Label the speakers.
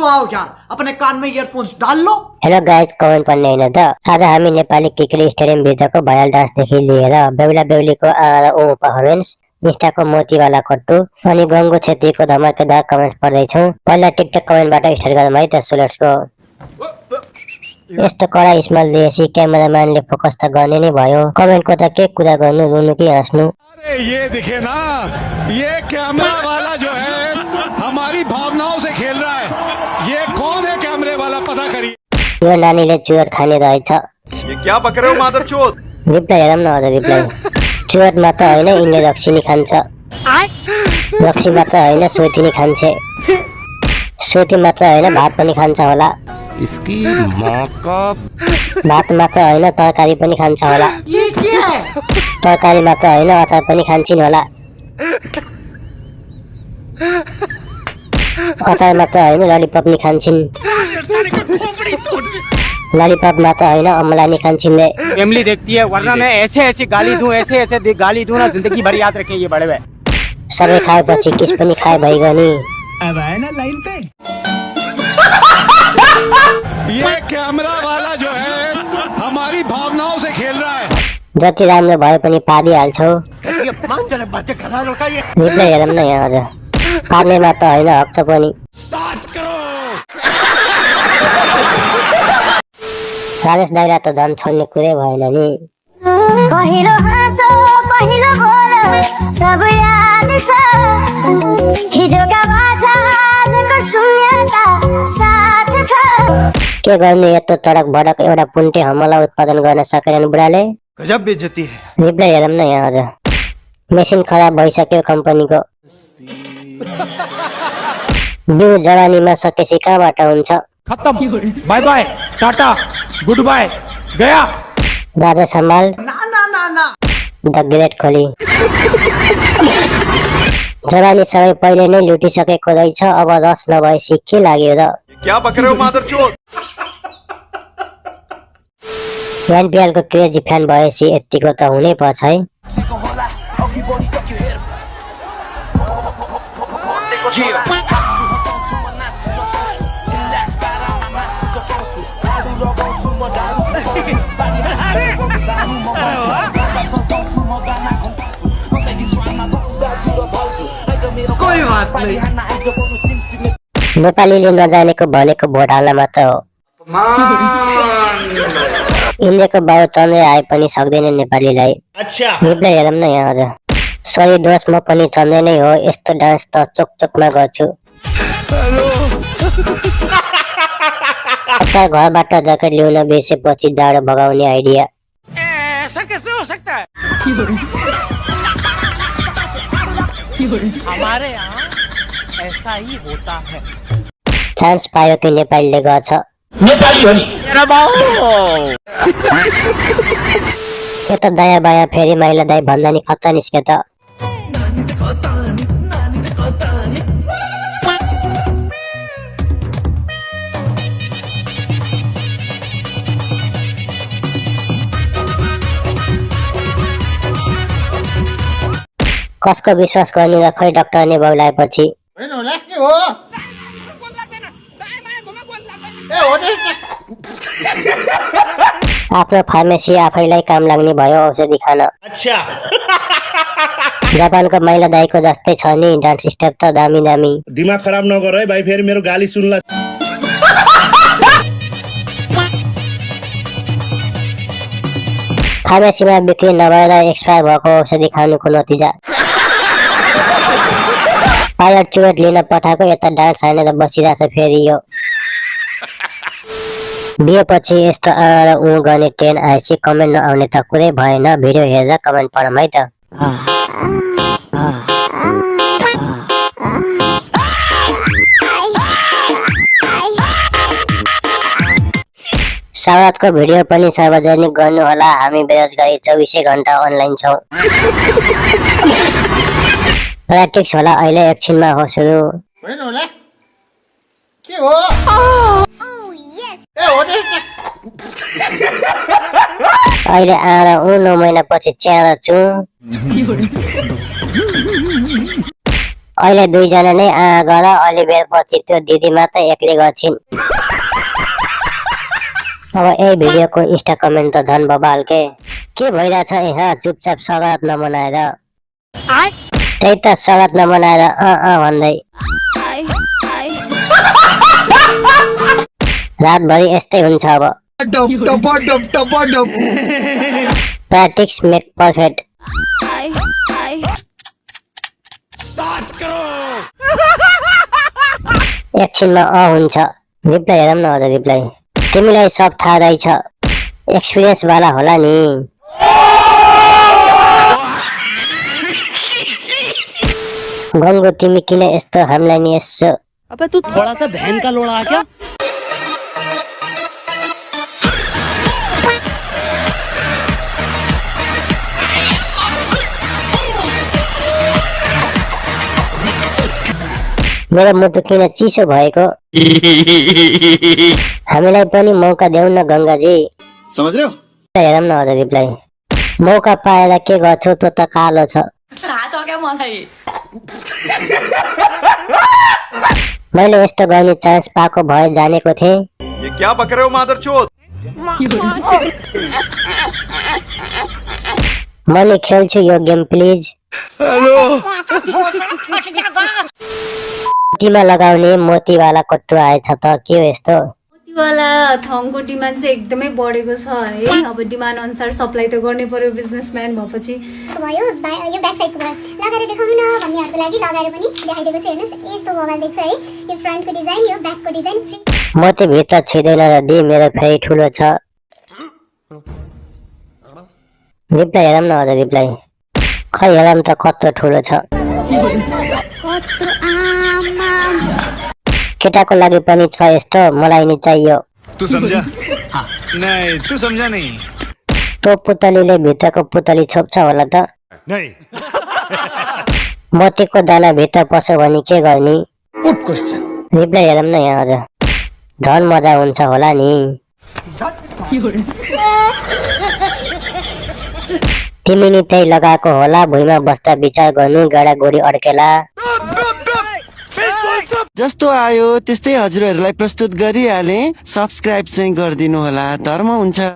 Speaker 1: तो आओ यार अपने कान में इयरफोन्स डाल लो।
Speaker 2: हेलो गाइज, कमेन्ट पढ्ने हैन त। आज हामी नेपाली क्रिकेट स्टेडियम भित्रको भयाल डान्सदेखि लिएर बेहुला बेहुलीको ओ पर्फर्मेन्स, इन्स्टाको मोतीवाला कट्टु अनि गंगो छेत्रीको धमाकेदार कमेन्ट पढ्दैछौँ। पहिला टिकटक कमेन्टबाट स्टार्ट गरौँ है त। So let's go. यस्तो कडा स्माइल दिएपछि क्यामेराम्यानले फोकस त गर्ने नै भयो। कमेन्टको त के कुरा गर्नु, रुनु कि हाँस्नु।
Speaker 3: अरे ये दिखे ना, ये कैमरा वाला जो है हमारी भावनाओं से खेल रहा है। ये कौन है कैमरे वाला, पता करिए।
Speaker 2: यो नानीले चुरोट खाने रहेछ।
Speaker 4: ये क्या बक रहे हो मादरचोद?
Speaker 2: रिप्लाई हेरौँ न हजुर। रिप्लाई चुरोट मात्र होइन, यिनले रक्सी खान्छ। रक्सी मात्र होइन, सोती नि खान्छे। सोती मात्र होइन, भात पनि खान्छ होला।
Speaker 4: इसकी माँ का
Speaker 2: भात मात्र होइन, तरकारी पनि खान्छ होला।
Speaker 1: ये क्या है?
Speaker 2: तरकारी मात्र होइन, अचार पनि खान्छिन् होला। अचार मात्र होइन, ललिपप नि खान्छिन्। ललिपप मात्र होइन, अमला नि खान्छिन् रे।
Speaker 5: फैमिली देखती है, वरना मैं ऐसे ऐसे गाली दूं, ऐसे ऐसे गाली दूं ना, जिंदगी भर याद रखें ये बड़े हुए।
Speaker 2: सबै खाएपछि किस पनि खाए भइगयो नि।
Speaker 5: अब आए ना लाइन पे।
Speaker 3: ये कैमरा वाला जो है हमारी भावनाओं से खेल रहा है।
Speaker 2: जति राम्रो भए पनि पारिहाल्छौ। रिप्लाई हेरौँ न यहाँ हजुर। पार्ने मात्र होइन, हक छ पनि। राजेश दाइला त झन् छोड्ने कुरै भएन नि।
Speaker 6: पहिलो हाँसो पहिलो बोल सब याद छ, हिजोका बाछा आजको शून्यता साथ छ।
Speaker 2: के गर्ने, यत्रो तडक भडक एउटा पुन्टे हमला उत्पादन गर्न सकेनन् बुढाले।
Speaker 4: गजब बेइज्जती है।
Speaker 2: रिप्लाई हेरौँ न यहाँ हजुर। मेसिन खराब भइसक्यो कम्पनीको। बिउ जवानीमा सकेपछि कहाँबाट हुन्छ।
Speaker 5: खत्म, बाय बाय, टाटा, गुड बाय, गया।
Speaker 2: राजा सम्हाल
Speaker 1: ना ना ना ना।
Speaker 2: The great Kohli. जवानी सबै पहिले नै लुटिसकेको रहेछ, अब रस नभएपछि के लाग्यो र।
Speaker 4: क्या बक रहे हो मादरचोद?
Speaker 2: एनपीएल को क्रेजी फ्यान भएपछि यतिको त हुनै पर्छ है।
Speaker 1: कोई बात नहीं।
Speaker 2: नेपालीले नजानेको भनेको भोट हाल्न मात्र हो। इन्डियाको बाबु चन्द्र आए पनि सक्दैन नेपालीलाई।
Speaker 5: अच्छा,
Speaker 2: रिप्लाई हेरौँ न यहाँ हजुर। सही दोष म पनि चन्द्र नै हो, यस्तो डान्स त चोक चोकमा गर्छु। घरबाट ज्याकेट ल्याउन बिर्सेपछि जाडो भगाउने आइडिया।
Speaker 5: ऐसा कैसे हो सकता है? हमारे यहाँ ऐसा ही होता है।
Speaker 2: चान्स पायो कि नेपालीले गर्छ।
Speaker 5: नेपाली हो नि मेरा बाउ।
Speaker 2: यो त दायाँ बायाँ फेरि माइला दाइ भन्दा नि खत्ता निस्क्यो त। कसको विश्वास गर्ने र खै डाक्टर नै बौलाएपछि। आफ्नो फार्मेसी आफैलाई काम लाग्ने भयो औषधि खान।
Speaker 5: अच्छा,
Speaker 2: जापानको माइला दाइको जस्तै छ नि डान्स स्टेप त दामी दामी।
Speaker 7: दिमाग खराब नगर है भाइ, फेरि मेरो गाली सुन्ला।
Speaker 2: फार्मेसीमा बिक्री नभएर एक्सपायर भएको औषधि खानुको नतिजा। पायर चुरोट लिन पठाएको यता डान्स हानेर बसिरहेछ फेरि यो। बिहेपछि यस्तो र ऊ गर्ने ट्रेन आएपछि कमेन्ट नआउने त कुरै भएन। भिडियो हेरेर कमेन्ट पढौँ है त। सवादको भिडियो पनि सार्वजनिक गर्नु होला। हामी बेरोजगारी 24 घण्टा अनलाइन छौँ। प्र्याक्टिस होला अहिले, एकछिनमा हो सुरु।
Speaker 5: के हो?
Speaker 2: अहिले आएर 9 महिनापछि च्यार छु। अहिले दुईजना नै गर अलिबेर पछि त्यो दिदी मात्र एक्लै गर्छिन्। अब यही भिडियोको इन्स्टा कमेन्ट त झन् बबाल के भइरहेछ यहाँ चुपचाप स्वागत नमनाएर त्यही त स्वागत नमनाएर भन्दै रातभरि यस्तै हुन्छ अब प्र्याक्टिस मेक पर्फेक्ट। एकछिनमा हुन्छ रिप्लाई हेरौँ न हजुर रिप्लाई तिमीलाई सब थाहा रहेछ एक्सपिरियन्स वाला होला नि। गङ्गो तिमी किन यस्तो हामीलाई नि यसो
Speaker 8: अबे तू थोड़ा सा बहन का लोड़ा आ क्या
Speaker 2: मेरो मुटु किन चिसो भएको हामीलाई पनि मौका देऊ न गङ्गाजी
Speaker 9: समझ रहे हो
Speaker 2: हेरौँ न हजुर रिप्लाई मौका पाएर के गर्छौ त्यो त कालो छ। मैले यस्तो गर्ने चान्स पाएको भए जानेको थिएँ।
Speaker 4: ये क्या बक रहे हो मादरचोद?
Speaker 2: मैले खेल्छु यो गेम प्लिज। टीमा लगाउने मोतीवाला कट्टु आएछ त के हो यस्तो?
Speaker 10: मोतीवाला थङको डिमान्ड चाहिँ एकदमै बढेको छ है। अब डिमान्ड अनुसार सप्लाई त गर्नै पर्यो बिजनेसम्यान भएपछि।
Speaker 6: भयो यो ब्याक साइडको लगाएर देखाउनु न भन्नेहरुको लागि लगाएर पनि देखाइदिएको छ। हेर्नुस् यस्तो मोबाइल देख्छ है। यो फ्रन्टको डिजाइन यो ब्याकको डिजाइन
Speaker 2: मोती भित्र छिदैन र दि मेरो फेरि ठुलो छ। रिप्लाई हेरौँ न हजुर रिप्लाई खै हेरौँ त कत्रो ठुलो छ। केटाको लागि पनि छ यस्तो मलाई नि चाहियो।
Speaker 3: तू समझा? नहीं तू समझा नहीं।
Speaker 2: तो पुतलीले भित्रको पुतली छोप्छ होला त?
Speaker 3: नहीं।
Speaker 2: मोतीको दाना भित्र पस्यो भने के गर्ने? रिप्लाई हेरौँ न यहाँ हजुर झन् मजा हुन्छ होला नि। तिमी नि त्यही लगाएको होला भुइँमा बस्दा विचार गर्नु गाडा गोडी अड्केला।
Speaker 9: जस्तो आयो त्यस्तै हजुरहरूलाई प्रस्तुत गरिहाले सब्स्क्राइब चाहिँ गरिदिनु होला धर्म हुन्छ।